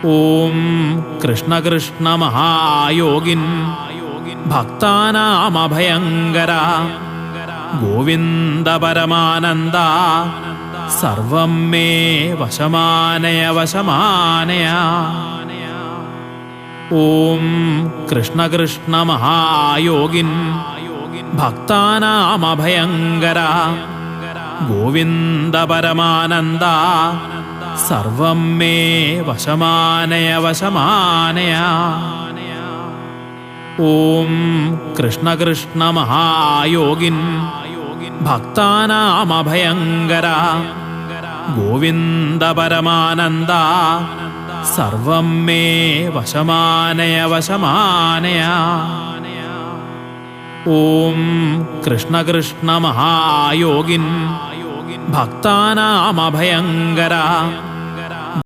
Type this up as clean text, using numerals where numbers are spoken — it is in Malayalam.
ഓം കൃഷ്ണ കൃഷ്ണ മഹായോഗിൻ ഭക്താനാമഭയങ്കര ഗോവിന്ദ പരമാനന്ദ സർവം മേ വശമാനയ വശമാനയ. ഓം കൃഷ്ണ കൃഷ്ണ മഹായോഗിൻ ഭക്താനാമഭയങ്കര ഗോവിന്ദ പരമാനന്ദ സർവം മേ വശമാനയ വശമാനയ. ഓം കൃഷ്ണ കൃഷ്ണ മഹായോഗിൻ ഭക്താനാമഭയങ്കര ഗോവിന്ദ പരമാനന്ദ സർവം മേ വശമാനയ വശമാനയ. ഓം കൃഷ്ണ കൃഷ്ണ മഹായോഗിൻ ഭക്താനാമഭയങ്കര